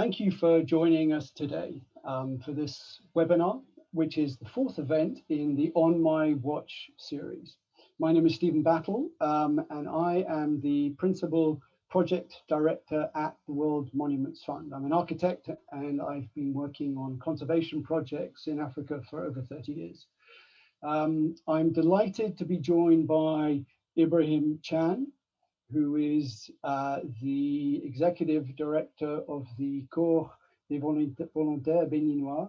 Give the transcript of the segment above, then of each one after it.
Thank you for joining us today for this webinar, which is the fourth event in the On My Watch series. My name is Stephen Battle, and I am the Principal Project Director at the World Monuments Fund. I'm an architect, and I've been working on conservation projects in Africa for over 30 years. I'm delighted to be joined by Ibrahim Tchan, who is the Executive Director of the Corps des Volunteers Beninois.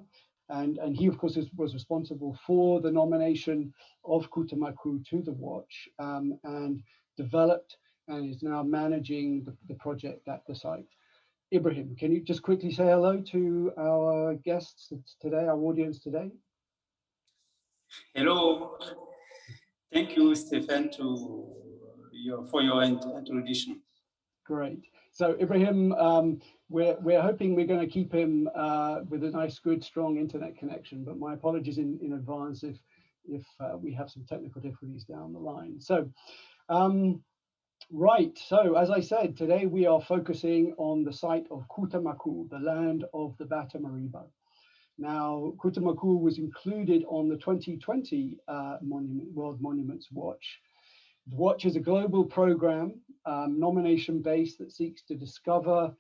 And he, of course, was responsible for the nomination of Kutamaku to the Watch and developed and is now managing the project at the site. Ibrahim, can you just quickly say hello to our guests today, our audience today? Hello. Thank you, Stephen, for your introduction. Great. So Ibrahim, we're hoping we're going to keep him with a nice, good, strong internet connection. But my apologies in advance if we have some technical difficulties down the line. So, right. So as I said, today we are focusing on the site of Kutamaku, the land of the Batammariba. Now, Kutamaku was included on the 2020 World Monuments Watch. The Watch is a global program, nomination-based, that seeks to discover,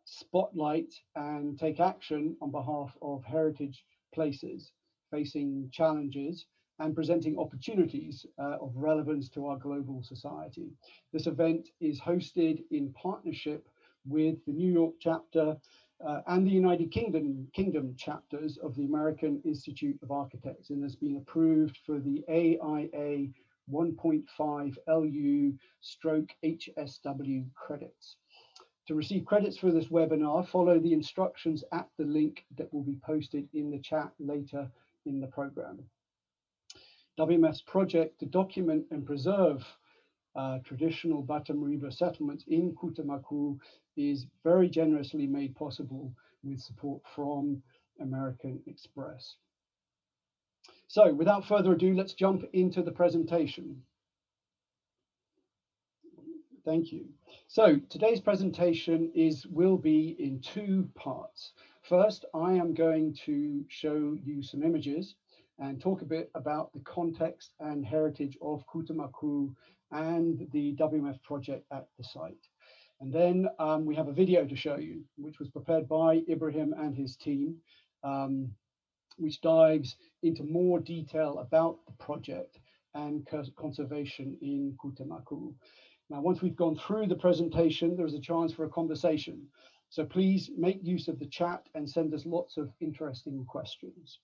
spotlight, and take action on behalf of heritage places facing challenges and presenting opportunities of relevance to our global society. This event is hosted in partnership with the New York chapter and the United Kingdom chapters of the American Institute of Architects, and has been approved for the AIA 1.5 LU/HSW credits. To receive credits for this webinar, follow the instructions at the link that will be posted in the chat later in the program. WMF's project to document and preserve traditional Batammariba settlements in Kutamaku is very generously made possible with support from American Express. So without further ado, let's jump into the presentation. Thank you. So today's presentation will be in two parts. First, I am going to show you some images and talk a bit about the context and heritage of Kutamaku and the WMF project at the site. And then we have a video to show you, which was prepared by Ibrahim and his team, which dives into more detail about the project and conservation in Kutamaku. Now, once we've gone through the presentation, there's a chance for a conversation. So please make use of the chat and send us lots of interesting questions.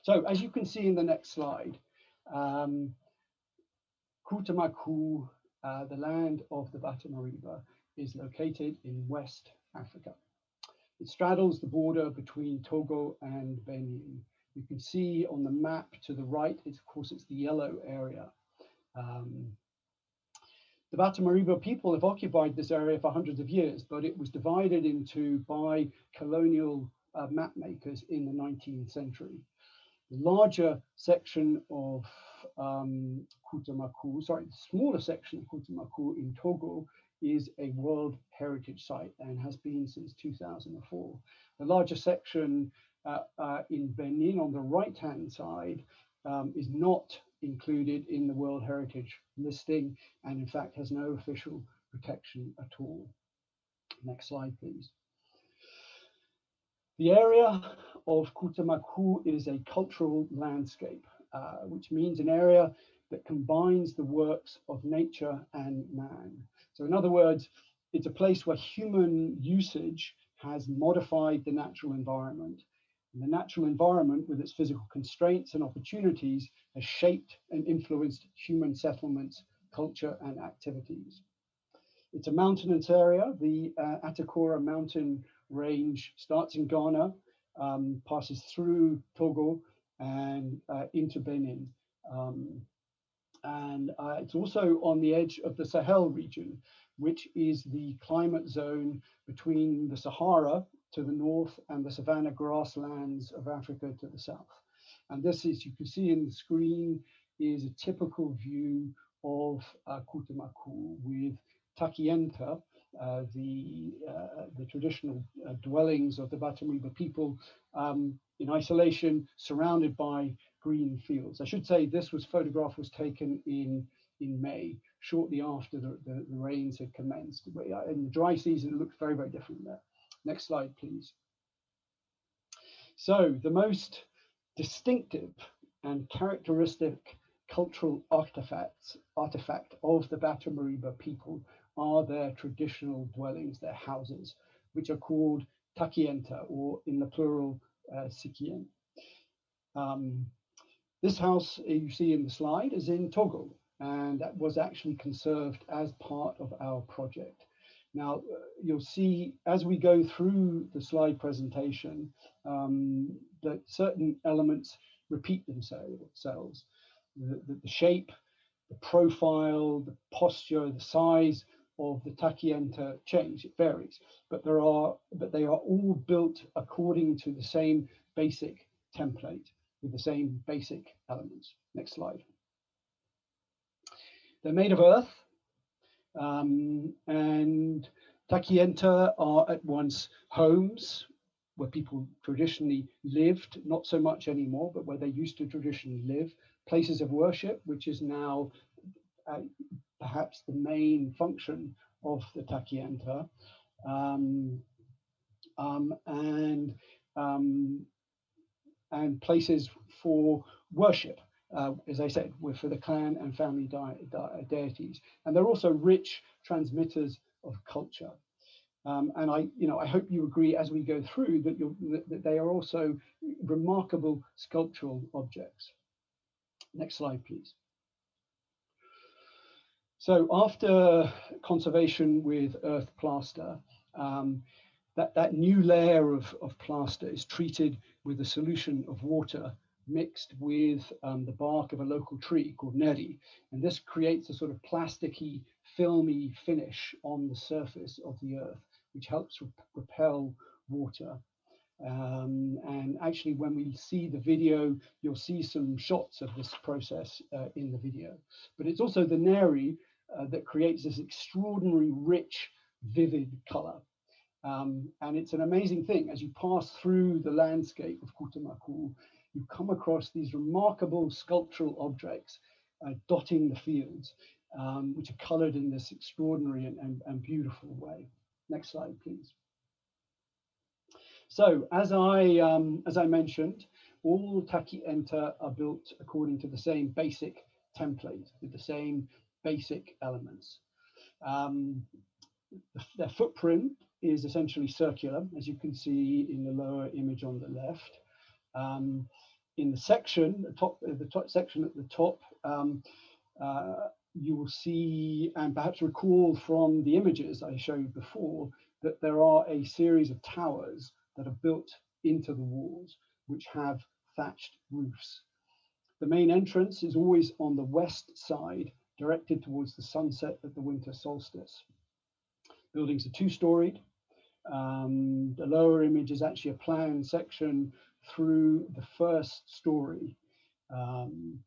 So as you can see in the next slide, Kutamaku, the land of the Batammariba, is located in West Africa. It straddles the border between Togo and Benin. You can see on the map to the right, of course, it's the yellow area. The Batammariba people have occupied this area for hundreds of years, but it was divided into by colonial map makers in the 19th century. The larger section of Kutamaku, sorry, the smaller section of Kutamaku in Togo is a World Heritage Site and has been since 2004. The larger section in Benin on the right-hand side is not included in the World Heritage listing and in fact has no official protection at all. Next slide, please. The area of Kutamaku is a cultural landscape, which means an area that combines the works of nature and man. So in other words, it's a place where human usage has modified the natural environment. And the natural environment, with its physical constraints and opportunities, has shaped and influenced human settlements, culture, and activities. It's a mountainous area. The Atakora mountain range starts in Ghana, passes through Togo and into Benin. It's also on the edge of the Sahel region, which is the climate zone between the Sahara to the north and the savanna grasslands of Africa to the south. And this, as you can see in the screen, is a typical view of Kutamaku with Takienta, the traditional dwellings of the Batammariba people in isolation, surrounded by green fields. I should say this photograph was taken in May, shortly after the rains had commenced. In the dry season, it looked very, very different there. Next slide, please. So the most distinctive and characteristic cultural artifact of the Batammariba people are their traditional dwellings, their houses, which are called Takienta, or in the plural, Sikien. This house you see in the slide is in Togo, and that was actually conserved as part of our project. Now, you'll see as we go through the slide presentation that certain elements repeat themselves. The shape, the profile, the posture, the size of the Takienta change. It varies, but they are all built according to the same basic template with the same basic elements. Next slide. They're made of earth, and Takienta are at once homes where people traditionally lived, not so much anymore, but where they used to traditionally live, places of worship, which is now perhaps the main function of the Takienta, and places for worship, as I said, for the clan and family deities. And they're also rich transmitters of culture. And I hope you agree as we go through that they are also remarkable sculptural objects. Next slide, please. So after conservation with earth plaster, that new layer of plaster is treated with a solution of water mixed with the bark of a local tree called neri. And this creates a sort of plasticky, filmy finish on the surface of the earth, which helps repel water. And actually, when we see the video, you'll see some shots of this process in the video. But it's also the neri that creates this extraordinary, rich, vivid color. And it's an amazing thing. As you pass through the landscape of Kutamaku, you come across these remarkable sculptural objects dotting the fields, which are colored in this extraordinary and beautiful way. Next slide, please. So as I mentioned, all Takienta are built according to the same basic template with the same basic elements. Their footprint is essentially circular, as you can see in the lower image on the left. In the section, the top section at the top, you will see and perhaps recall from the images I showed before that there are a series of towers that are built into the walls, which have thatched roofs. The main entrance is always on the west side, directed towards the sunset at the winter solstice. Buildings are two-storied. The lower image is actually a planned section through the first story. And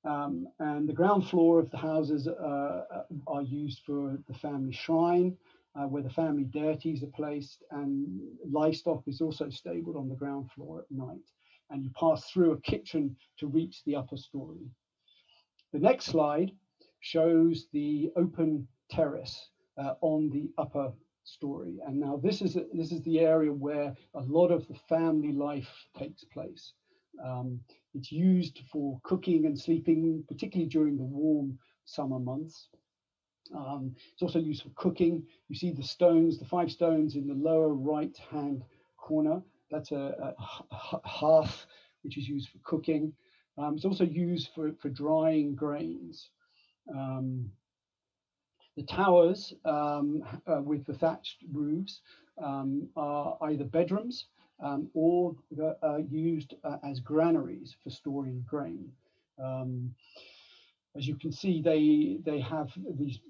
the ground floor of the houses are used for the family shrine, where the family deities are placed, and livestock is also stabled on the ground floor at night. And you pass through a kitchen to reach the upper story. The next slide shows the open terrace on the upper story. And now this is the area where a lot of the family life takes place. It's used for cooking and sleeping, particularly during the warm summer months. It's also used for cooking. You see the stones, the 5 stones in the lower right-hand corner. That's a hearth, which is used for cooking. It's also used for drying grains. The towers with the thatched roofs are either bedrooms or used as granaries for storing grain. As you can see, they have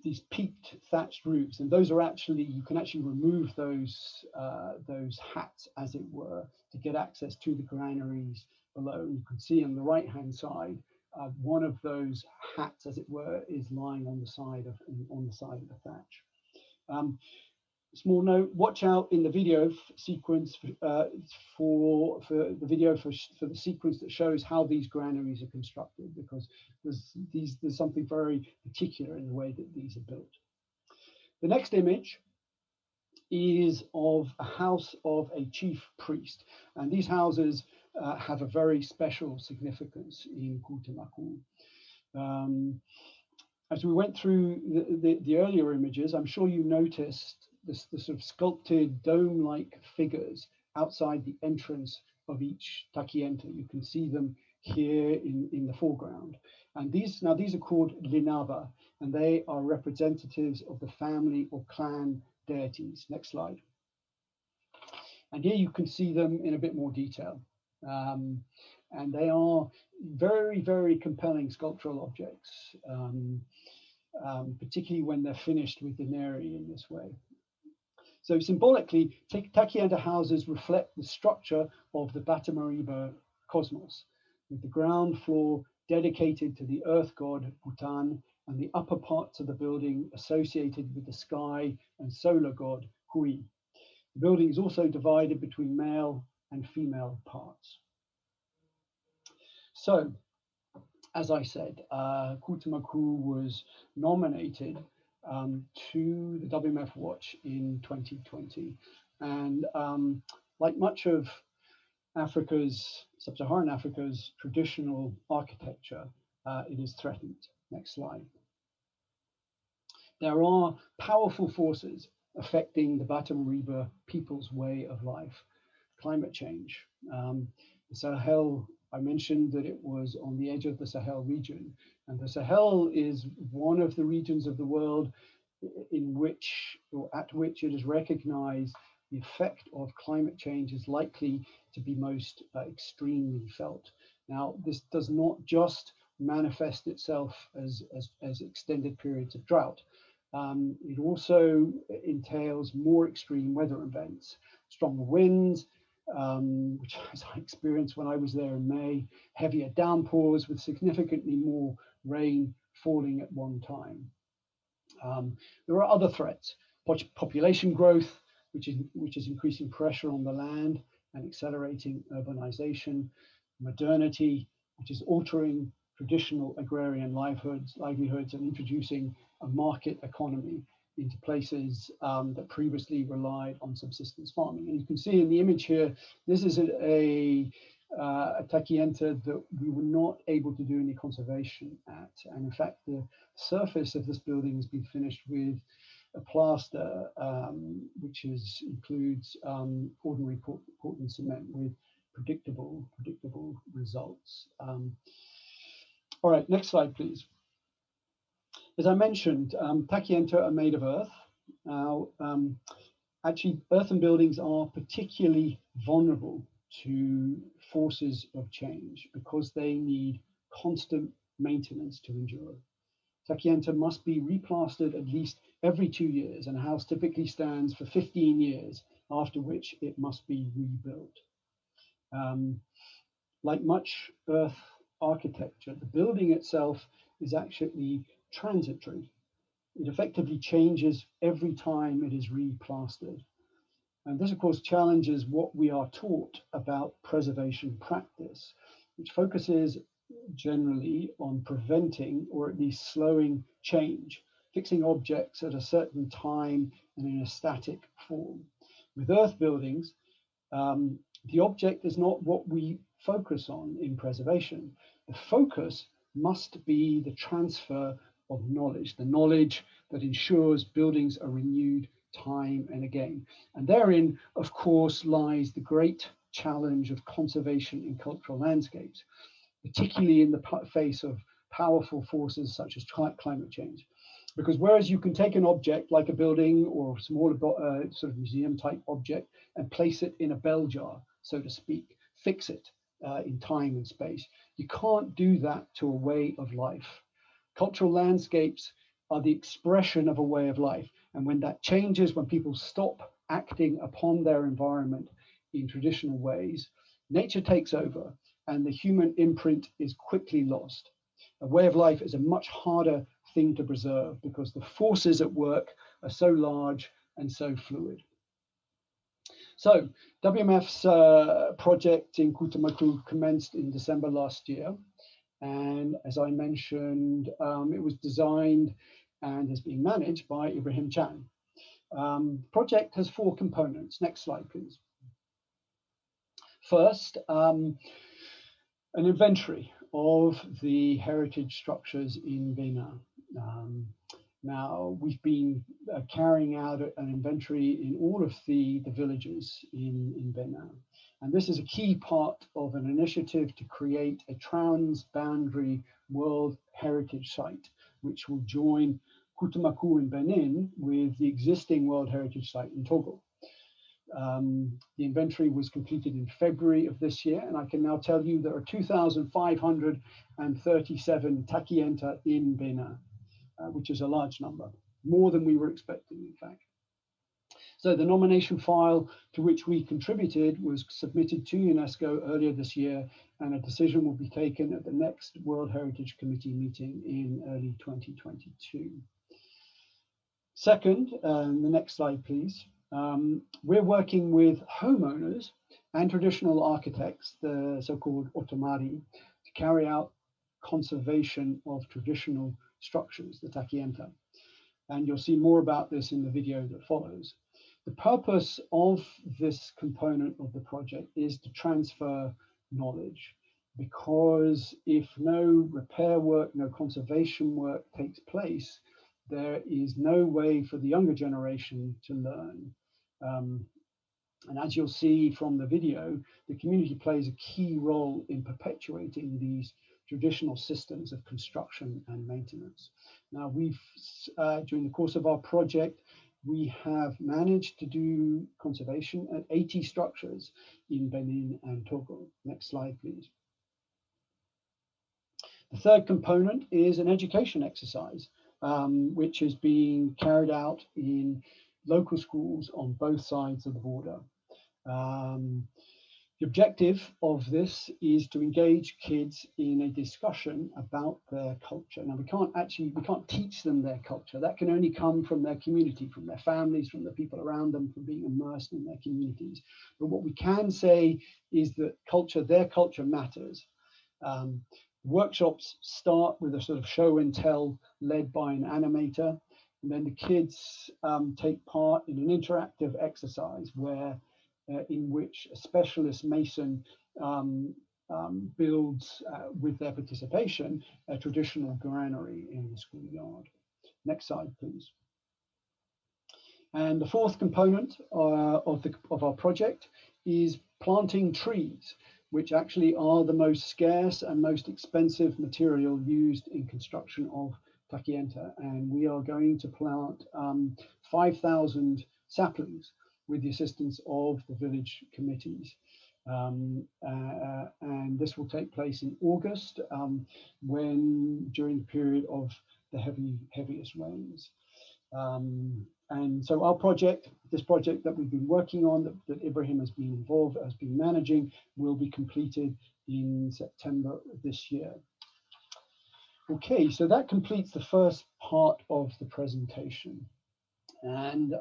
these peaked thatched roofs, and those are actually, you can actually remove those hats, as it were, to get access to the granaries below. You can see on the right-hand side, one of those hats, as it were, is lying on the side of the thatch. Small note, watch out in the video sequence for the sequence that shows how these granaries are constructed, because there's something very particular in the way that these are built. The next image is of a house of a chief priest, and these houses have a very special significance in Koutammaku. As we went through the earlier images, I'm sure you noticed the sort of sculpted dome-like figures outside the entrance of each Takienta. You can see them here in the foreground. And these are called Linaba, and they are representatives of the family or clan deities. Next slide. And here you can see them in a bit more detail. And they are very, very compelling sculptural objects, particularly when they're finished with the neri in this way. So symbolically, Takienta houses reflect the structure of the Batammariba cosmos, with the ground floor dedicated to the earth god Bhutan, and the upper parts of the building associated with the sky and solar god Hui. The building is also divided between male and female parts. So, as I said, Kutamaku was nominated to the WMF Watch in 2020. And like much of Africa's, sub-Saharan Africa's traditional architecture, it is threatened. Next slide. There are powerful forces affecting the Batammariba people's way of life. Climate change. The Sahel, I mentioned that it was on the edge of the Sahel region, and the Sahel is one of the regions of the world in which, or at which, it is recognized the effect of climate change is likely to be most extremely felt. Now, this does not just manifest itself as extended periods of drought. It also entails more extreme weather events, stronger winds, which as I experienced when I was there in May, heavier downpours with significantly more rain falling at one time. There are other threats: population growth, which is increasing pressure on the land and accelerating urbanization; modernity, which is altering traditional agrarian livelihoods and introducing a market economy into places that previously relied on subsistence farming. And you can see in the image here, this is a Takienta that we were not able to do any conservation at. And in fact, the surface of this building has been finished with a plaster, which includes ordinary Portland cement with predictable results. All right, next slide, please. As I mentioned, Takienta are made of earth. Now, actually, earthen buildings are particularly vulnerable to forces of change because they need constant maintenance to endure. Takienta must be replastered at least every 2 years, and a house typically stands for 15 years, after which it must be rebuilt. Like much earth architecture, the building itself is actually transitory. It effectively changes every time it is replastered. And this, of course, challenges what we are taught about preservation practice, which focuses generally on preventing or at least slowing change, fixing objects at a certain time and in a static form. With earth buildings, the object is not what we focus on in preservation. The focus must be the transfer of knowledge, the knowledge that ensures buildings are renewed time and again. And therein, of course, lies the great challenge of conservation in cultural landscapes, particularly in the face of powerful forces such as climate change. Because whereas you can take an object like a building or a smaller sort of museum type object and place it in a bell jar, so to speak, fix it in time and space, you can't do that to a way of life. Cultural landscapes are the expression of a way of life. And when that changes, when people stop acting upon their environment in traditional ways, nature takes over and the human imprint is quickly lost. A way of life is a much harder thing to preserve because the forces at work are so large and so fluid. So WMF's project in Kutamaku commenced in December last year. And as I mentioned, it was designed and is being managed by Ibrahim Tchan. Project has 4 components. Next slide, please. First, an inventory of the heritage structures in Benin. Now, we've been carrying out an inventory in all of the villages in Benin. And this is a key part of an initiative to create a trans-boundary World Heritage Site, which will join Koutammaku in Benin with the existing World Heritage Site in Togo. The inventory was completed in February of this year, and I can now tell you there are 2,537 Takienta in Benin, which is a large number, more than we were expecting, in fact. So the nomination file to which we contributed was submitted to UNESCO earlier this year, and a decision will be taken at the next World Heritage Committee meeting in early 2022. Second, the next slide, please. We're working with homeowners and traditional architects, the so-called Otomari, to carry out conservation of traditional structures, the Takienta. And you'll see more about this in the video that follows. The purpose of this component of the project is to transfer knowledge, because if no repair work, no conservation work takes place, there is no way for the younger generation to learn. And as you'll see from the video, the community plays a key role in perpetuating these traditional systems of construction and maintenance. Now, we've, during the course of our project, we have managed to do conservation at 80 structures in Benin and Togo. Next slide, please. The third component is an education exercise, which is being carried out in local schools on both sides of the border. The objective of this is to engage kids in a discussion about their culture. Now, we can't teach them their culture. That can only come from their community, from their families, from the people around them, from being immersed in their communities. But what we can say is that their culture matters. Workshops start with a sort of show and tell led by an animator, and then the kids take part in an interactive exercise in which a specialist mason builds, with their participation, a traditional granary in the schoolyard. Next slide, please. And the fourth component of our project is planting trees, which actually are the most scarce and most expensive material used in construction of Takienta. And we are going to plant 5,000 saplings with the assistance of the village committees. And this will take place in August, during the period of the heaviest rains. And so our project, this project that we've been working on, that Ibrahim has been managing, will be completed in September of this year. Okay, so that completes the first part of the presentation. And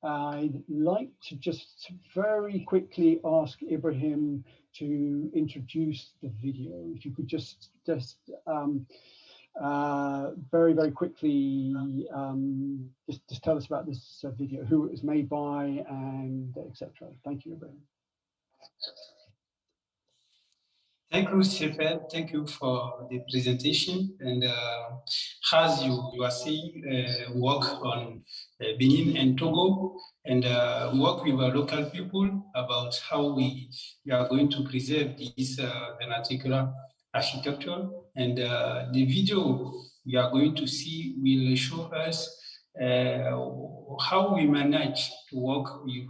I'd like to just very quickly ask Ibrahim to introduce the video. If you could just very, very quickly just tell us about this video, who it was made by, and etc. Thank you, Ibrahim. Thank you, Stephen. Thank you for the presentation. And as you are seeing, work on Benin and Togo, and work with our local people about how we are going to preserve this vernacular architecture. And the video we are going to see will show us how we manage to work with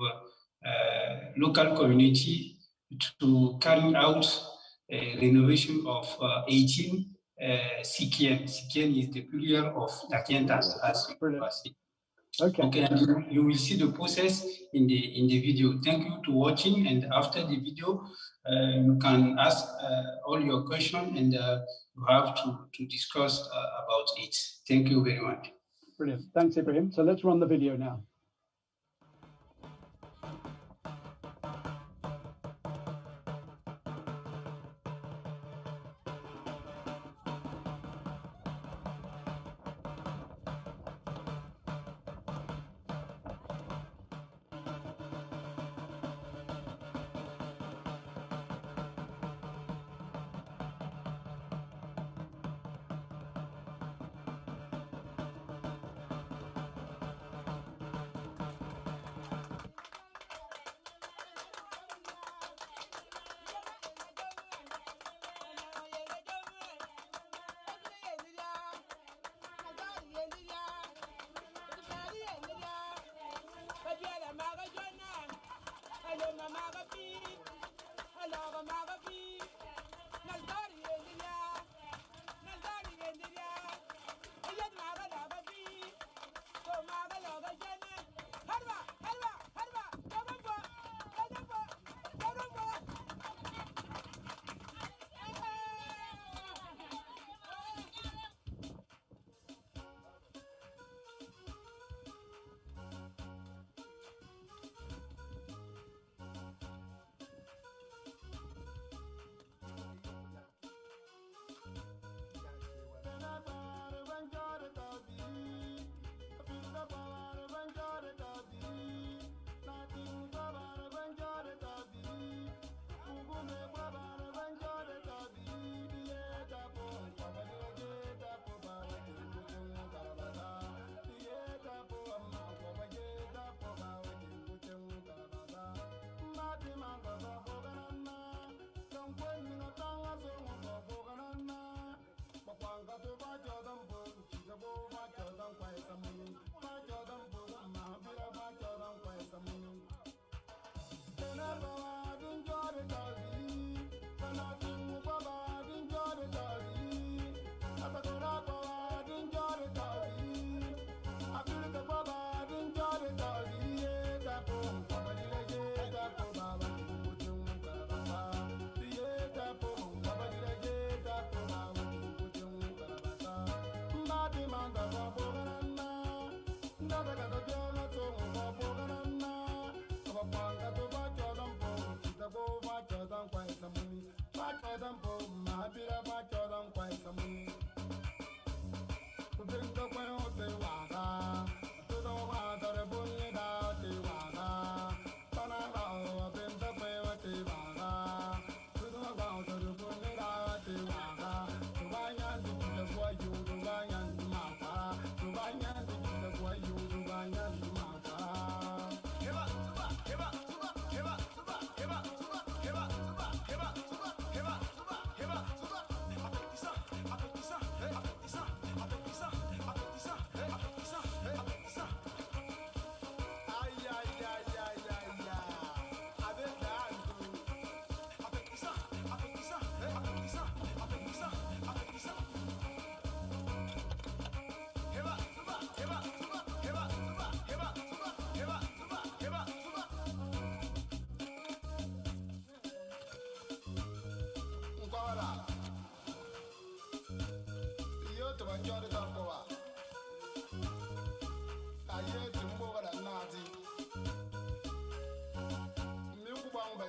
local community to carry out renovation of 18 Sikien. Sikien is the plural of Takienta, as you are seeing. Okay, and you will see the process in the video. Thank you for watching, and after the video, you can ask all your questions, and you have to discuss about it. Thank you very much. Brilliant. Thanks, Ibrahim. So let's run the video now.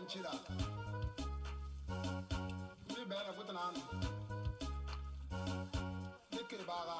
chira. Mi bera gutanan. Dike baga.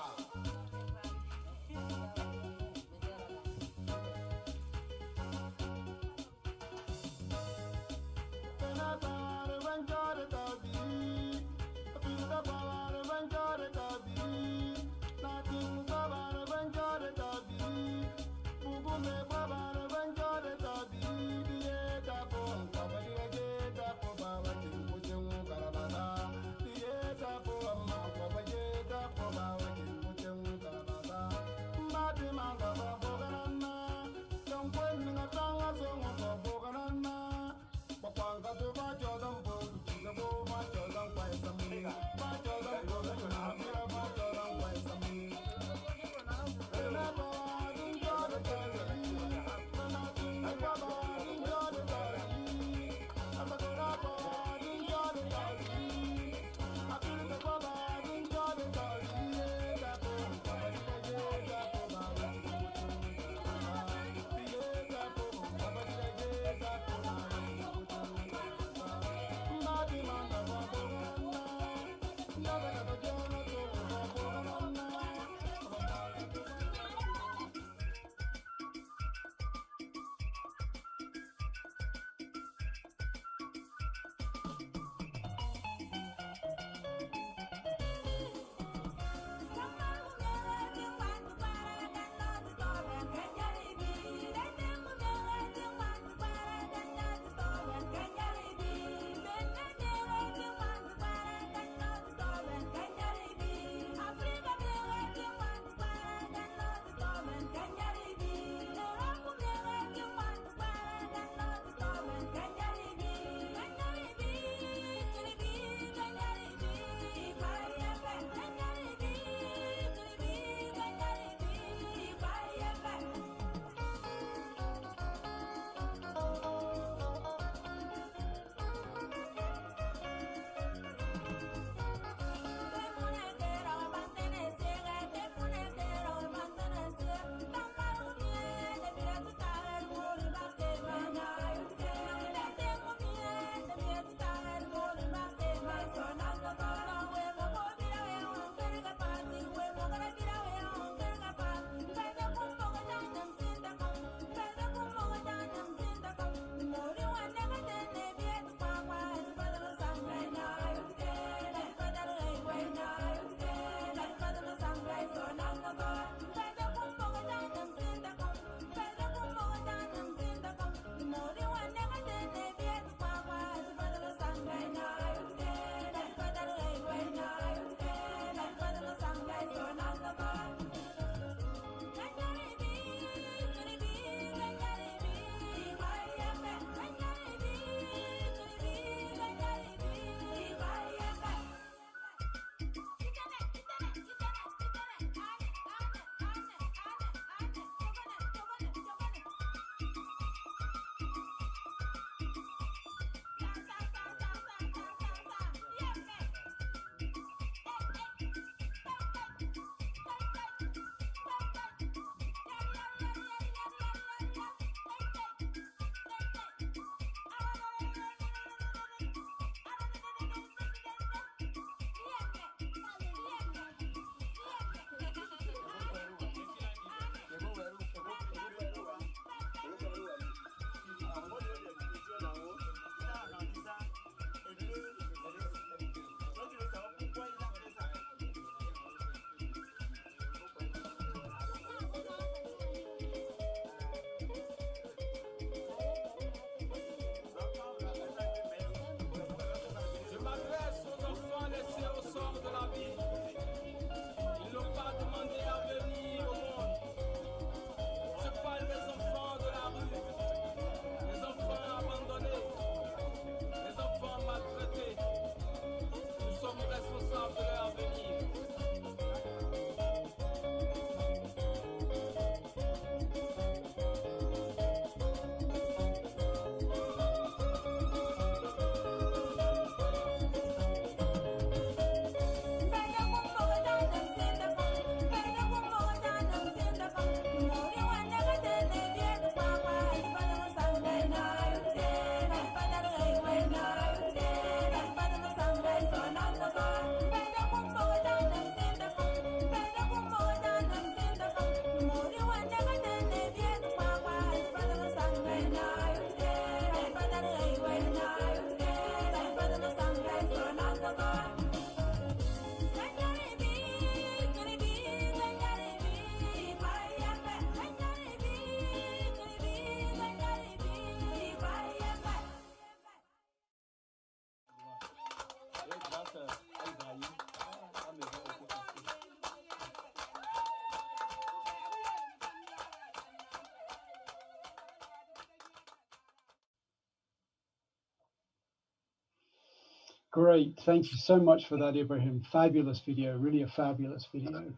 Great, thank you so much for that, Ibrahim. Fabulous video, really a fabulous video.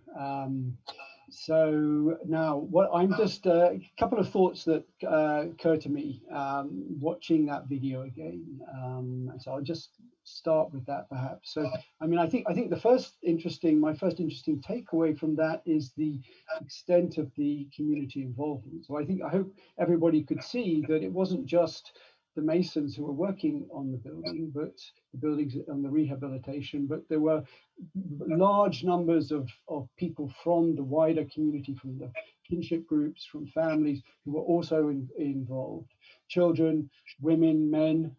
So now, what I'm just a couple of thoughts that occur to me watching that video again. So I'll just start with that, perhaps. So, I mean, I think my first interesting takeaway from that is the extent of the community involvement. So I hope everybody could see that it wasn't just the masons who were working on the building, but the buildings on the rehabilitation, but there were large numbers of people from the wider community, from the kinship groups, from families who were also involved, children, women, men.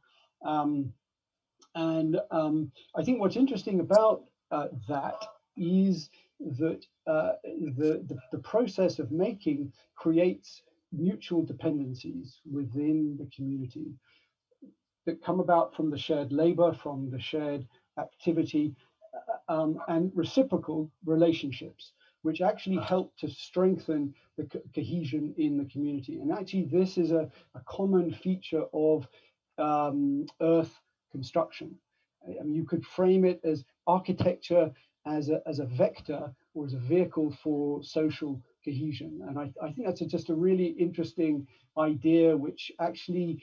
I think what's interesting about that is that the process of making creates mutual dependencies within the community that come about from the shared labor, from the shared activity, and reciprocal relationships, which actually help to strengthen the cohesion in the community. And actually, this is a common feature of earth construction. I mean, you could frame it as architecture as a vector or as a vehicle for social cohesion. And I think that's just a really interesting idea, which actually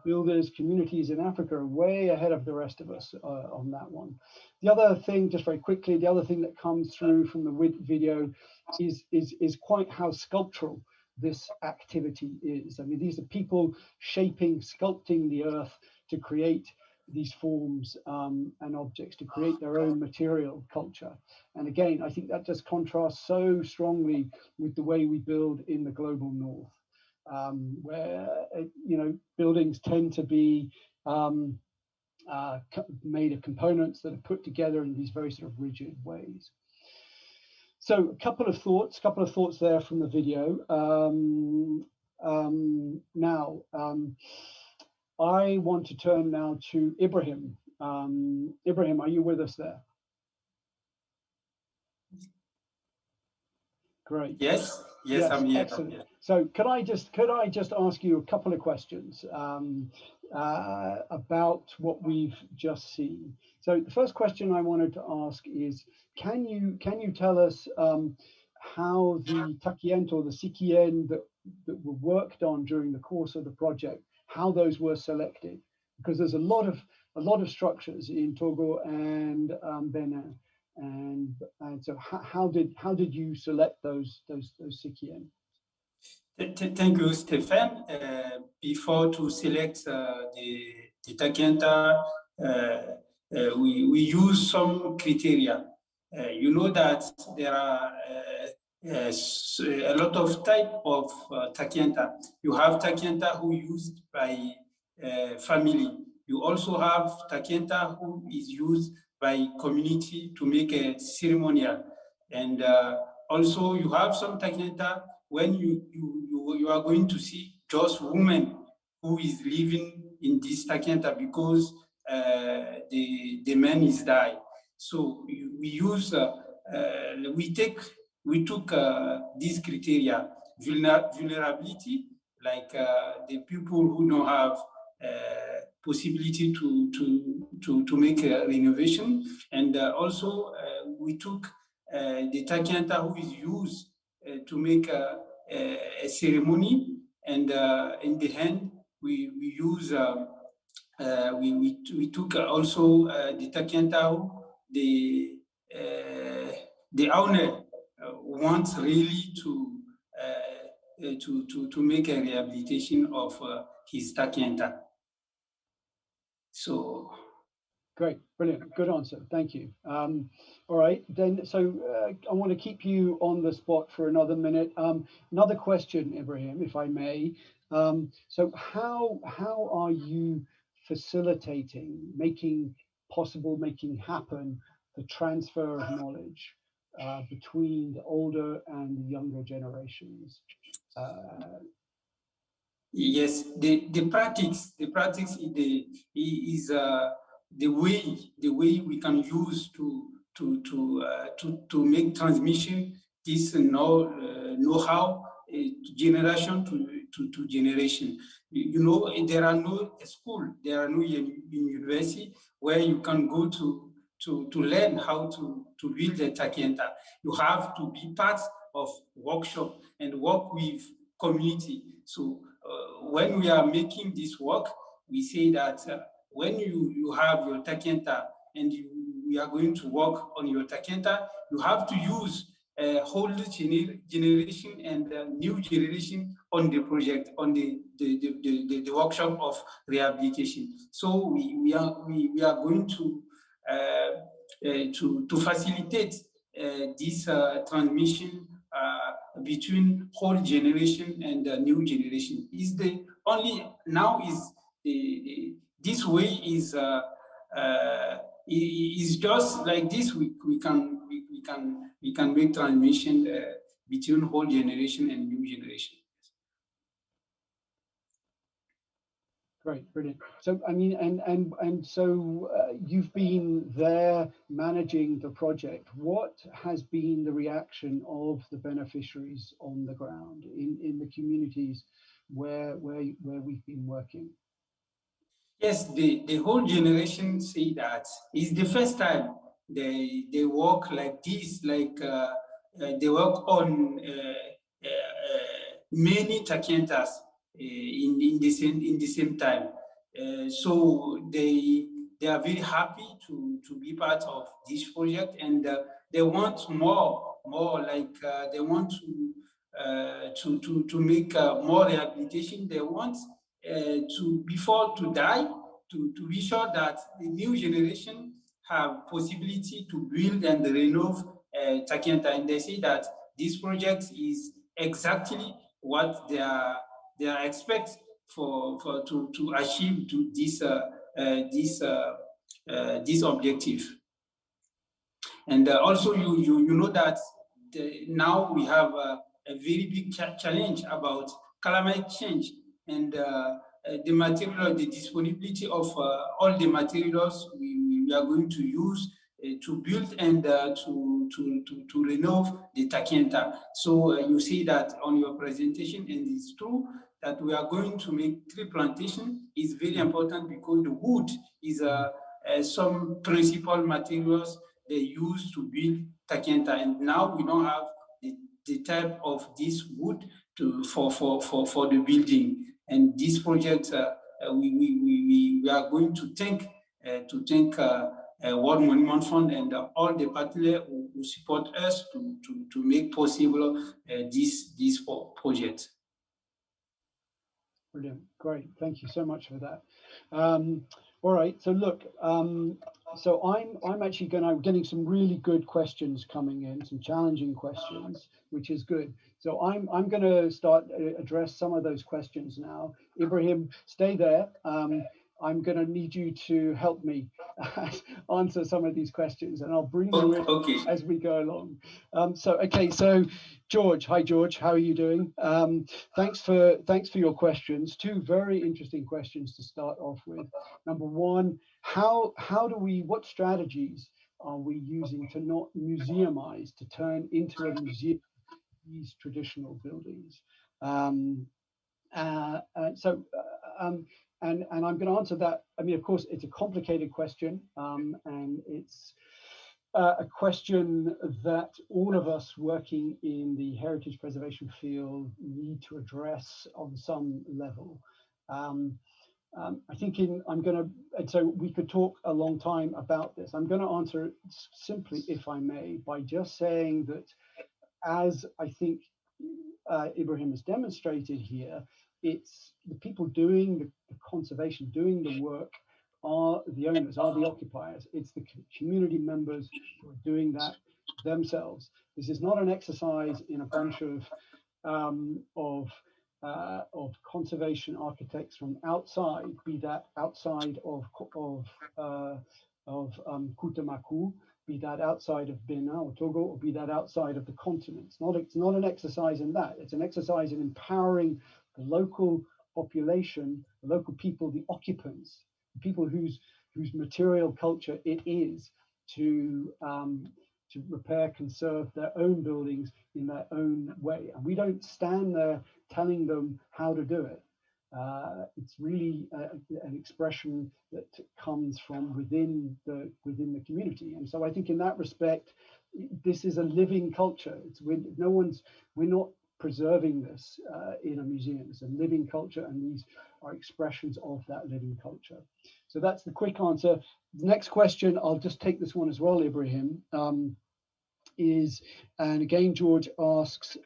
builders, communities in Africa are way ahead of the rest of us on that one. The other thing, just very quickly, the other thing that comes through from the video is quite how sculptural this activity is. I mean, these are people shaping, sculpting the earth to create these forms and objects, to create their own material culture. And again, I think that just contrasts so strongly with the way we build in the global north. Where buildings tend to be made of components that are put together in these very sort of rigid ways. So a couple of thoughts there from the video. Now, I want to turn now to Ibrahim. Ibrahim, are you with us there? Great. Yes, I'm here. Excellent. I'm here. So could I just ask you a couple of questions about what we've just seen? So the first question I wanted to ask is, can you tell us how the Takienta or the Sikien that were worked on during the course of the project, how those were selected? Because there's a lot of structures in Togo and Benin. And so how did you select those Sikien? Thank you, Stephen. Before to select the Takienta, we use some criteria. You know that there are a lot of type of Takienta. You have Takienta who used by family. You also have Takienta who is used by community to make a ceremonial. And also you have some Takienta when you are going to see just women who is living in this Takienta because the man is died. So we use we took these criteria: vulnerability, like the people who don't have possibility to make a renovation, and also we took the Takienta who is used to make a ceremony, and in the end we use we took also the Takienta the owner wants really to make a rehabilitation of his Takienta. So great, brilliant, good answer, thank you. All right, then, so I want to keep you on the spot for another minute. Another question, Ibrahim, if I may. So how are you facilitating, making happen the transfer of knowledge between the older and the younger generations? Yes, the practice is the way we can use to make transmission this know-how generation to generation. You know, there are no school, there are no university where you can go to learn how to build a Takienta. You have to be part of workshop and work with community. So when we are making this work, we say that when you have your Takienta and we are going to work on your Takienta, you have to use whole generation and new generation on the project, on the workshop of rehabilitation. So we are going to facilitate this transmission between whole generation and new generation. Is the only now is this way is just like this. We can make transmission between whole generation and new generation. Great, brilliant. So I mean, and so you've been there managing the project. What has been the reaction of the beneficiaries on the ground in the communities where we've been working? Yes, the whole generation say that it's the first time they work like this, like they work on many takientas in the same time. So they are very happy to be part of this project, and they want more like they want to make more rehabilitation. They want to before to die to be sure that the new generation have possibility to build and renove Takienta, and they say that this project is exactly what they are expect to achieve to this objective. And also you know that now we have a very big challenge about climate change, and the material, the disponibility of all the materials we are going to use to build and to renove the Takienta. So you see that on your presentation, and it's true that we are going to make tree plantation. Is very important because the wood is some principal materials they use to build Takienta, and now we don't have the type of this wood for the building. And this project, we are going to thank World Monument Fund and all the partners who support us to make possible this project. Brilliant, great, thank you so much for that. All right, so look, so I'm actually getting some really good questions coming in, some challenging questions, which is good. So I'm going to start address some of those questions now. Ibrahim, stay there. I'm going to need you to help me answer some of these questions, and I'll bring you in as we go along. So George, hi George, how are you doing? Thanks for your questions. Two very interesting questions to start off with. Number one, what strategies are we using to not museumize, to turn into a museum these traditional buildings? And I'm going to answer that. I mean, of course, it's a complicated question, and it's a question that all of us working in the heritage preservation field need to address on some level. I think so we could talk a long time about this. I'm going to answer it simply, if I may, by just saying that, as I think Ibrahim has demonstrated here, it's the people doing the conservation, doing the work, are the owners, are the occupiers. It's the community members who are doing that themselves. This is not an exercise in a bunch of conservation architects from outside, be that outside of Kutamaku, be that outside of Benin or Togo, or be that outside of the continent. It's not an exercise in that. It's an exercise in empowering the local population, the local people, the occupants, the people whose material culture it is to repair, conserve their own buildings in their own way. And we don't stand there telling them how to do it. It's really an expression that comes from within the community, and so I think in that respect, this is a living culture. We're not preserving this in a museum. It's a living culture, and these are expressions of that living culture. So that's the quick answer. The next question, I'll just take this one as well, Ibrahim, is, and again, George asks,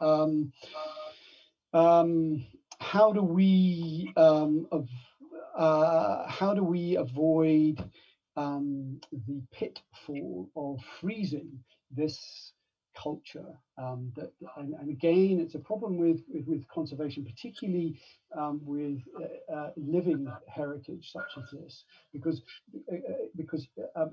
how do we avoid the pitfall of freezing this culture? And again, it's a problem with conservation, particularly with living heritage such as this, because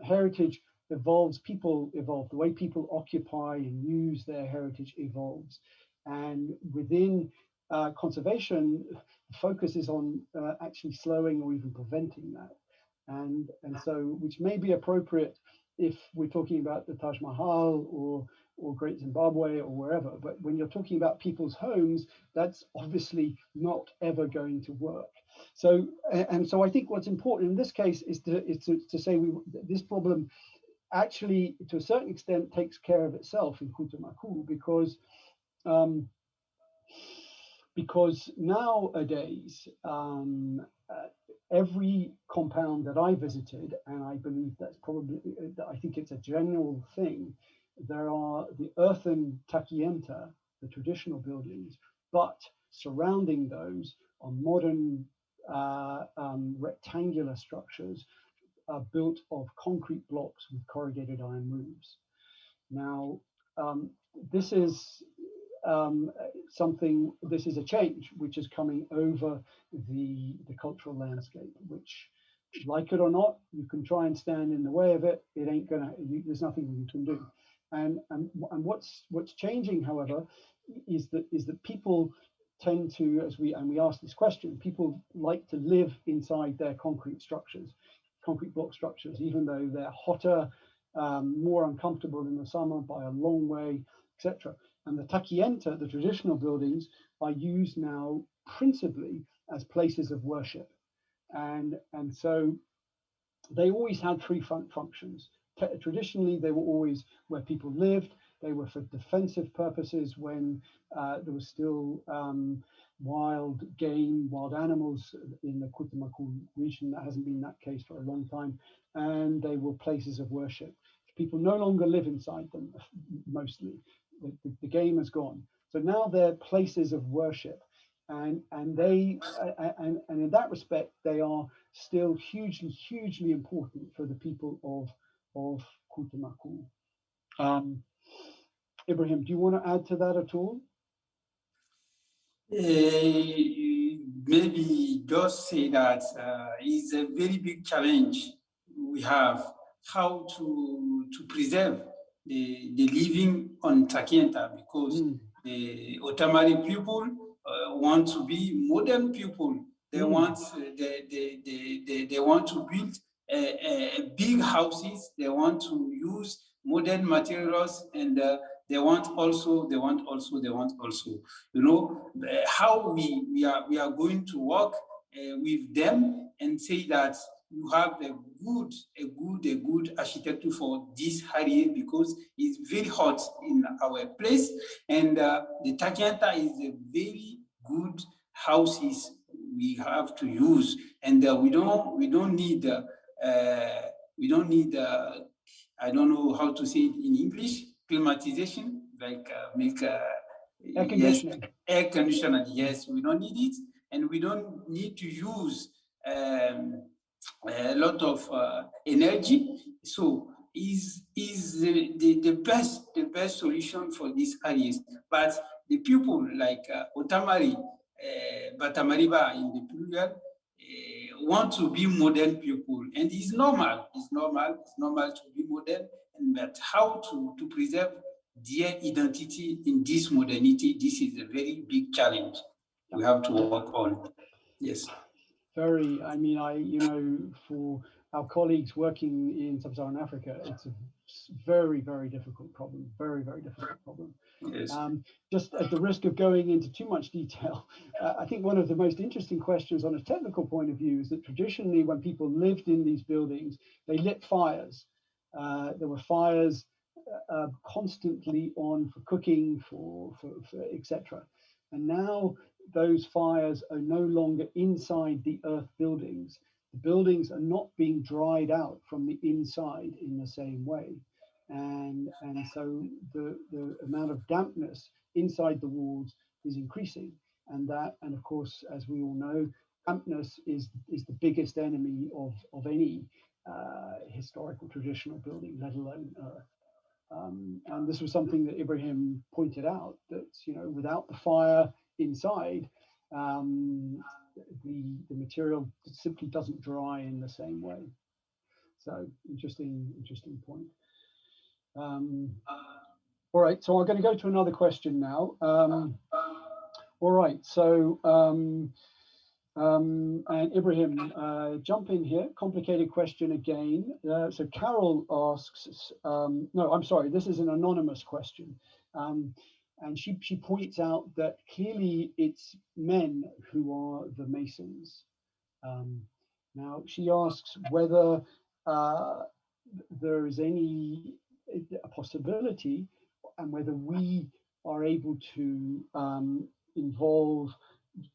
heritage evolves, people evolve, the way people occupy and use their heritage evolves, and within conservation, the focus is on actually slowing or even preventing that, and so, which may be appropriate if we're talking about the Taj Mahal or Great Zimbabwe or wherever, but when you're talking about people's homes, that's obviously not ever going to work. So, and so I think what's important in this case is to say this problem actually, to a certain extent, takes care of itself in Kutamaku, because nowadays, every compound that I visited, and I believe that's probably, I think it's a general thing, there are the earthen Takienta, the traditional buildings, but surrounding those are modern rectangular structures built of concrete blocks with corrugated iron roofs. Now, this is this is a change which is coming over the cultural landscape, which, like it or not, you can try and stand in the way of it. It ain't gonna, there's nothing you can do. And what's changing, however, is that people tend to, as we ask this question, people like to live inside their concrete structures, concrete block structures, even though they're hotter, more uncomfortable in the summer by a long way, etc. And the Takienta, the traditional buildings, are used now principally as places of worship. And so they always had three functions. Traditionally, they were always where people lived. They were for defensive purposes when there was still wild game, wild animals in the Kutamaku region. That hasn't been that case for a long time. And they were places of worship. People no longer live inside them, mostly. The game has gone. So now they're places of worship. And they in that respect, they are still hugely important for the people of Kutamaku. Ibrahim, do you want to add to that at all? Maybe just say that it's a very big challenge we have, how to preserve the living on Takienta, because the Otamari people want to be modern people. They want they want to build big houses. They want to use modern materials, and they want also. You know how we are going to work with them and say that you have a good architecture for this area, because it's very hot in our place, and the Takienta is a very good houses we have to use, and we don't need I don't know how to say it in English, climatization, like make air conditioning. Yes, air conditioner. Yes, we don't need it, and we don't need to use a lot of energy. So is the best solution for these areas. But the people like Otamari, Batammariba in the plural, want to be modern people, and it's normal. It's normal to be modern, but how to preserve their identity in this modernity? This is a very big challenge we have to work on. Yes. Very. I mean, for our colleagues working in sub-Saharan Africa, it's a very difficult problem. Very difficult problem. Yes. Just at the risk of going into too much detail, I think one of the most interesting questions on a technical point of view is that traditionally when people lived in these buildings, they lit fires. There were fires constantly on for cooking, for etc. And now those fires are no longer inside the earth buildings. The buildings are not being dried out from the inside in the same way. And so the amount of dampness inside the walls is increasing. And of course, as we all know, dampness is the biggest enemy of any historical traditional building, let alone earth. And this was something that Ibrahim pointed out, that without the fire inside, the material simply doesn't dry in the same way. So interesting point. All right, so I'm going to go to another question now. All right, so and Ibrahim, jump in here. Complicated question again. So Carol asks, no, I'm sorry, this is an anonymous question. And she points out that clearly it's men who are the masons. Now she asks whether there is a possibility and whether we are able to involve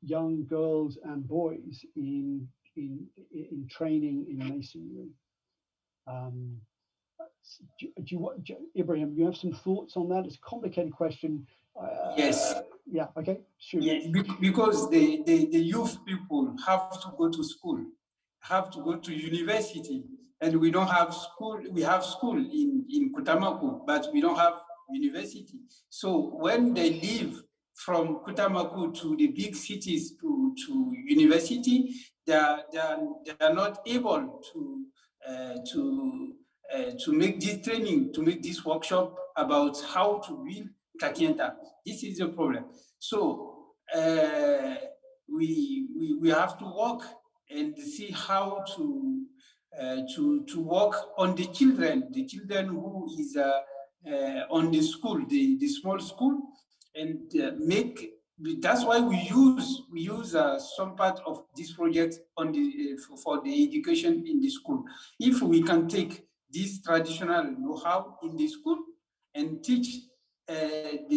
young girls and boys in training in masonry. Ibrahim, you have some thoughts on that? It's a complicated question. Yes. Yeah. Okay. Sure. Yes, because the youth people have to go to school, have to go to university, and we don't have school. We have school in Kutamaku, but we don't have university. So when they leave from Kutamaku to the big cities to university, they are not able to make this training, to make this workshop about how to build Takienta. This is the problem. So we have to work and see how to work on the children who is on the school, the small school, and make. That's why we use some part of this project on the for the education in the school. If we can take this traditional know-how in the school and teach the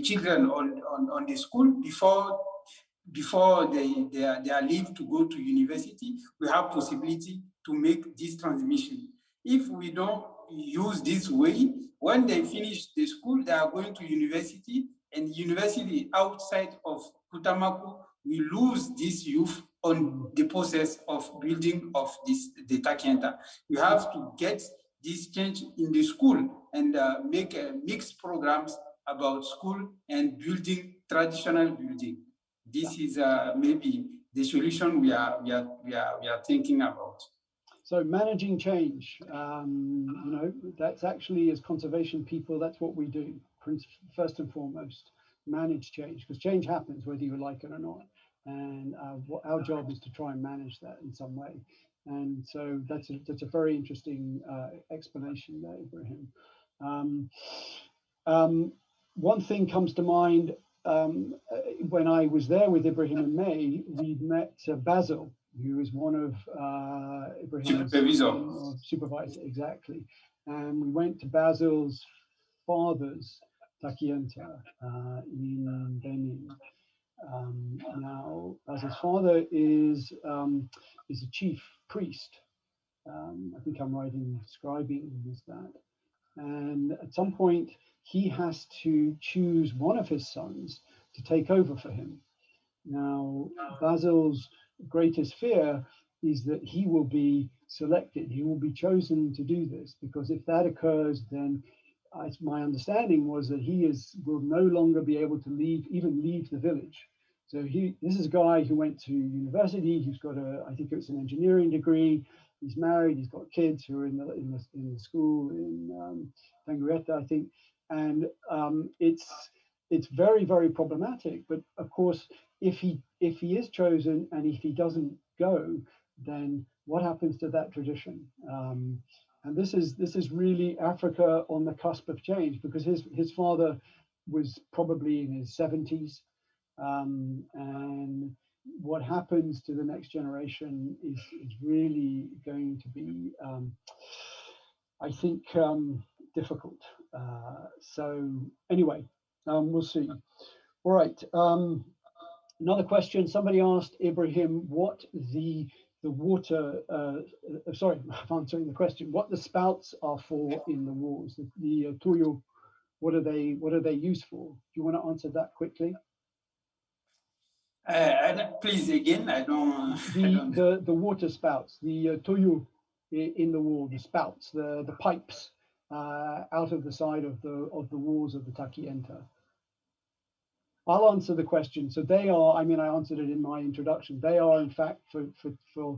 children on the school before they are leave to go to university, we have possibility to make this transmission. If we don't use this way, when they finish the school, they are going to university, and university outside of Kutamaku, we lose this youth on the process of building of the Takienta. We have to get this change in the school and make mixed programs about school and building, traditional building. This is maybe the solution we are thinking about. So managing change, that's actually, as conservation people, that's what we do. First and foremost, manage change, because change happens whether you like it or not. And our job is to try and manage that in some way. And so that's a very interesting explanation there, Ibrahim. One thing comes to mind. When I was there with Ibrahim in May, we met Basil, who is one of Ibrahim's supervisor, exactly. And we went to Basil's father's Takienta in Benin. Now, Basil's father is a chief priest. I think I'm right in describing him as that. And at some point, he has to choose one of his sons to take over for him. Now, Basil's greatest fear is that he will be selected, he will be chosen to do this, because if that occurs, then my understanding was that he will no longer be able to leave the village. So this is a guy who went to university. He's got I think it's an engineering degree. He's married. He's got kids who are in the school in Tangueta, I think, and it's very, very problematic. But of course, if he is chosen and if he doesn't go, then what happens to that tradition? And this is really Africa on the cusp of change, because his father was probably in his 70s, and what happens to the next generation is really going to be, I think, difficult. So anyway, we'll see. All right. Another question. Somebody asked Ibrahim what the water. Sorry, I'm answering the question. What the spouts are for in the walls? The tuyo. What are they used for? Do you want to answer that quickly? Please again. I don't. The water spouts. The tuyo in the wall. The spouts. The pipes out of the side of the walls of the Takienta. I'll answer the question. So they are, I mean, I answered it in my introduction. They are, in fact, for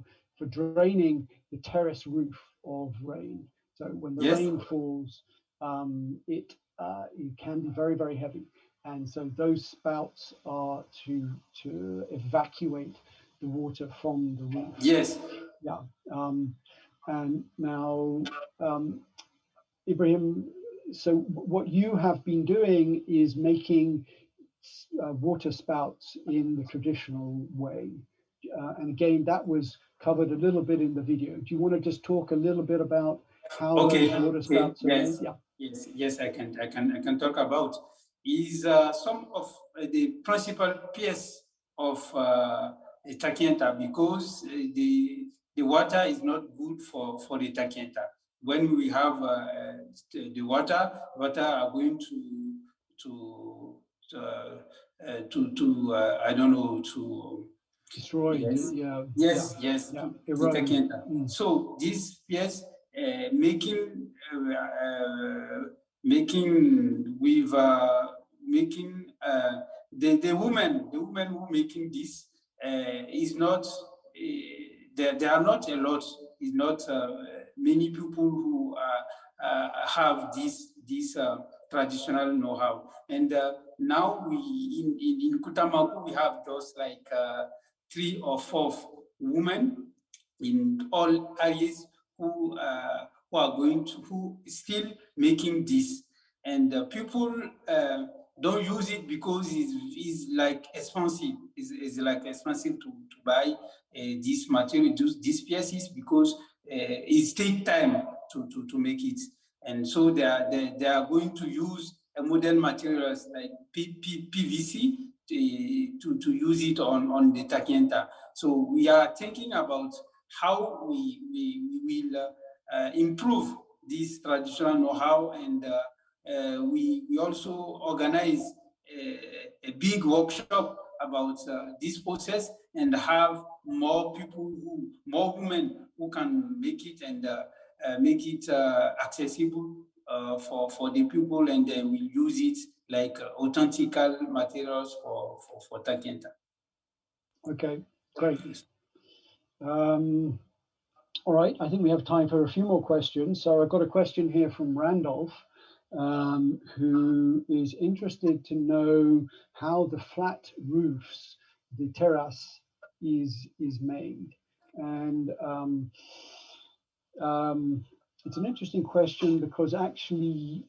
draining the terrace roof of rain. So when the rain falls, it can be very, very heavy. And so those spouts are to evacuate the water from the roof. Yes. Yeah. And now, Ibrahim, so what you have been doing is making water spouts in the traditional way. And again, that was covered a little bit in the video. Do you want to just talk a little bit about how those water spouts are made? Yeah. Yes, I can talk about is some of the principal piece of Takienta, because the water is not good for the Takienta. When we have the water are going to I don't know, to destroy. Yes. Takienta. So this piece making with the women who making this is not there are not a lot. Is not many people who have this traditional know-how. And now we in Kutamaku we have just like 3 or 4 women in all areas who who still making this, and people don't use it because it's like expensive. It's like expensive to buy this material, these pieces, because it takes time to make it. And so they are going to use modern materials like PVC to use it on the Takienta. So we are thinking about how we will improve this traditional know-how, and we also organize a big workshop about this process, and have more women who can make it, and make it accessible for the people, and they will use it like authentic materials for Takienta. Okay, great. All right, I think we have time for a few more questions. So I've got a question here from Randolph, who is interested to know how the flat roofs, the terrace, is made. And it's an interesting question, because actually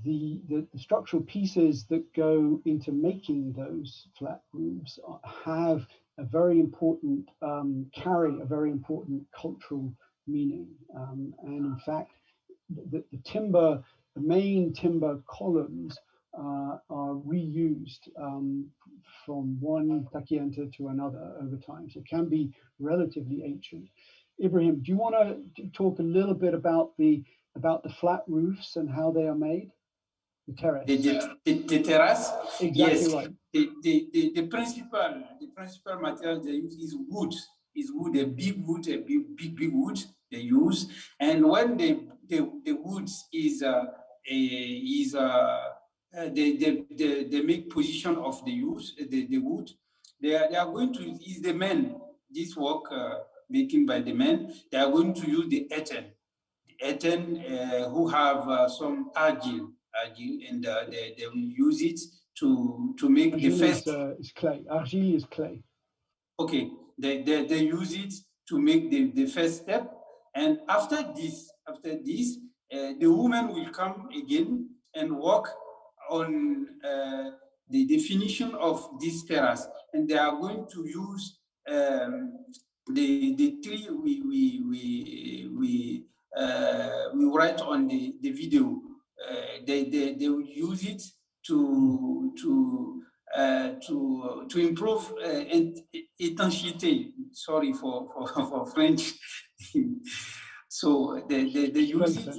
the structural pieces that go into making those flat roofs have a very important, carry a very important cultural meaning. And in fact, the timber, the main timber columns are reused from one Takienta to another over time. So it can be relatively ancient. Ibrahim, do you want to talk a little bit about the flat roofs and how they are made? The terrace. The terrace. Exactly, yes. Right. The principal material they use is wood. A big wood, big wood they use. And when the wood is they make position of the wood, they are going to use the men. This work making by the men, they are going to use the earthen who have some argile, and they will use it to make argile the first. Is clay. Argile is clay. Okay, they use it to make the first step, and after this, after this, the woman will come again and work on the definition of this terrace, and they are going to use the tree we write on the video. They will use it to improve étanchéité. Sorry for French. So they use it.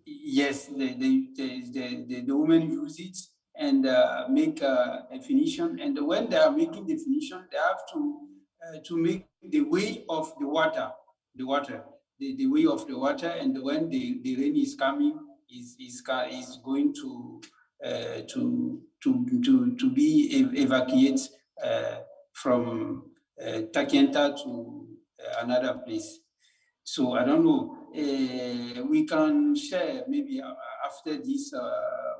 Yes, the women use it and make a finition. And when they are making the finition, they have to make the way of the water, the way of the water. And when the rain is coming, is going to be evacuated from Takienta to another place. So I don't know. We can share maybe after this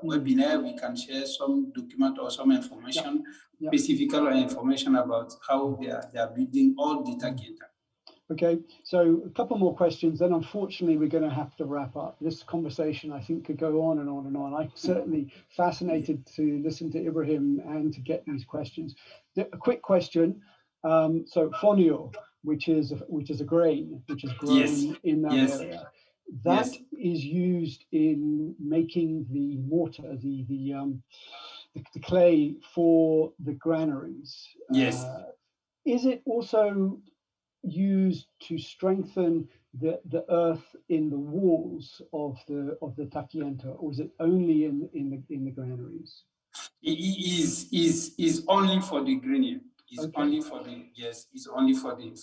webinar, we can share some document or some information, specific information about how they are building all the Takienta. Okay, so a couple more questions, then unfortunately we're going to have to wrap up. This conversation, I think, could go on and on and on. I'm certainly fascinated to listen to Ibrahim and to get these questions. A quick question. So fonio, which is a grain which is grown in that area, that is used in making the mortar, the clay for the granaries. Yes. Is it also used to strengthen the earth in the walls of the Takienta, or is it only in the granaries? It is only for the granary. It's only for the it's only for the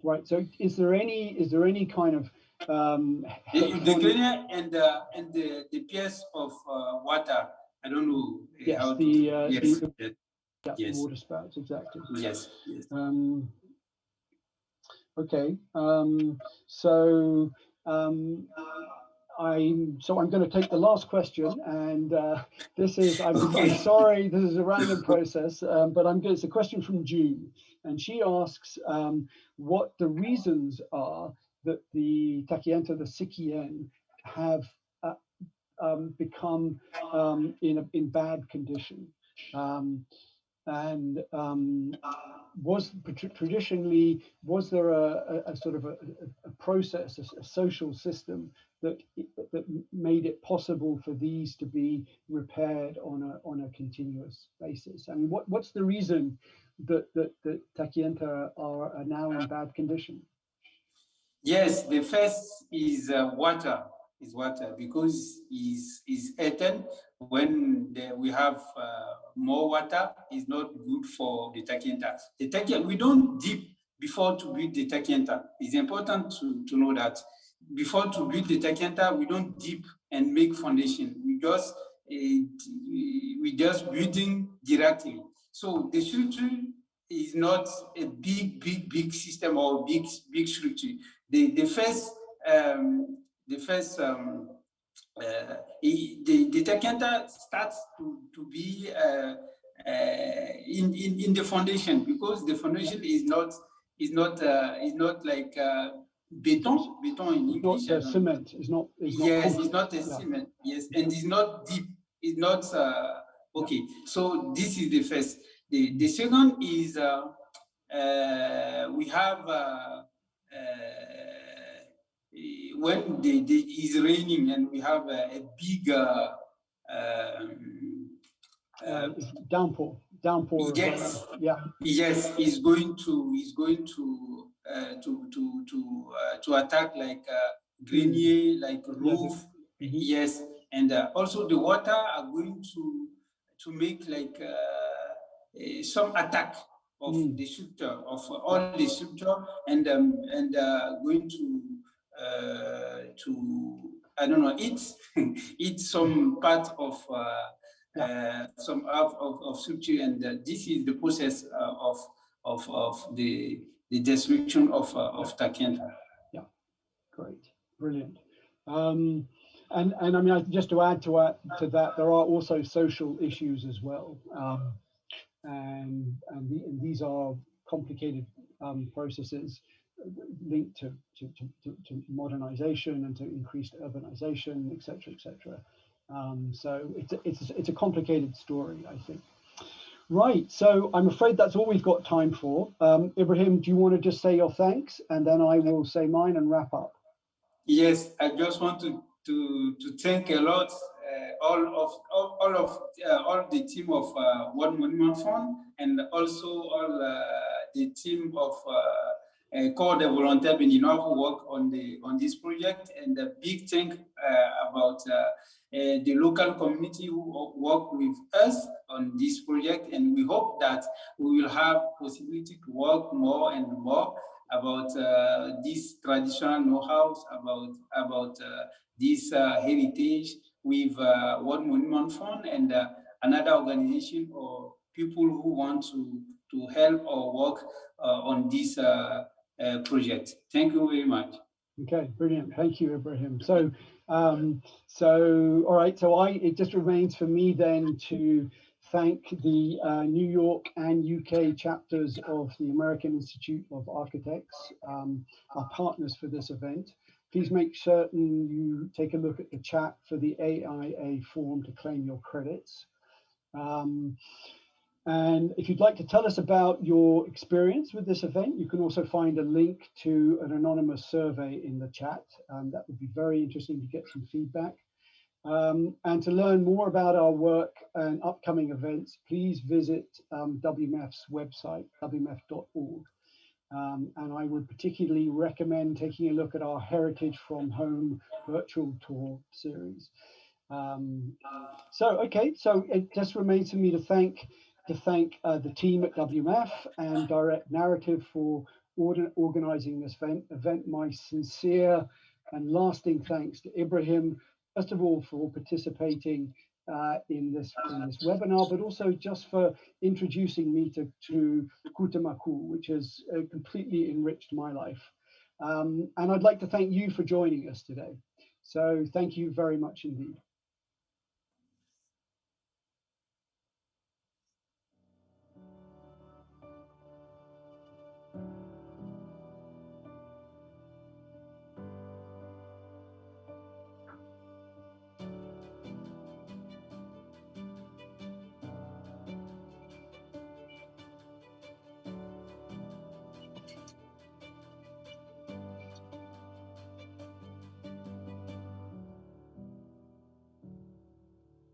right. So is there any kind of the granary and the piece of water? I don't know. Yes, how the water spouts, exactly. Yes. Okay, so I'm going to take the last question, and this is I'm sorry, this is a random process, but it's a question from June, and she asks what the reasons are that the Takienta, the Sikien, have become in bad condition. Was there a sort of a process, a social system that made it possible for these to be repaired on a continuous basis? I mean, what's the reason that Takienta are now in bad condition? Yes, the first is water. Is water, because is eaten when we have more water is not good for the Takienta. The Takienta, we don't dip before to build the Takienta. It's important to know that before to build the Takienta, we don't dip and make foundation. We just building directly. So the structure is not a big system or big structure. The first the Takienta starts to be in the foundation, because the foundation is not like beton in English. Not cement. It's not yes, it's not a cement. Yes, and it's not deep. It's not okay. So this is the first. The second is we have. When it's raining and we have a big downpour. Yes, yes, it's going to attack like grenier, like roof. Yes, and also the water are going to make like some attack of the structure, of all the structure, and going to I don't know, eat some part of some of structure, and this is the process of the destruction of Takienta. Yeah, great, brilliant. And I mean, just to add to that, there are also social issues as well, and these are complicated processes. linked to modernization and to increased urbanization, et cetera, et cetera. So it's a complicated story, I think. Right, so I'm afraid that's all we've got time for. Ibrahim, do you want to just say your thanks, and then I will say mine and wrap up? Yes, I just want to thank a lot all the team of World Monument Fund, and also all the team of Corps de Volunteers Beninois who work on this project, and a big thank about the local community who work with us on this project, and we hope that we will have possibility to work more and more about this traditional know-how, about this heritage with World Monument Fund and another organization or people who want to help or work on this project. Thank you very much. Okay, brilliant. Thank you, Ibrahim. So, all right. So it just remains for me then to thank the New York and UK chapters of the American Institute of Architects, our partners for this event. Please make certain you take a look at the chat for the AIA form to claim your credits. And if you'd like to tell us about your experience with this event, you can also find a link to an anonymous survey in the chat. That would be very interesting to get some feedback. And to learn more about our work and upcoming events, please visit WMF's website, wmf.org. And I would particularly recommend taking a look at our Heritage from Home virtual tour series. So it just remains for me to thank the team at WMF and Direct Narrative for organizing this event. My sincere and lasting thanks to Ibrahim, first of all, for participating in this webinar, but also just for introducing me to Kutamaku, which has completely enriched my life. And I'd like to thank you for joining us today. So thank you very much indeed.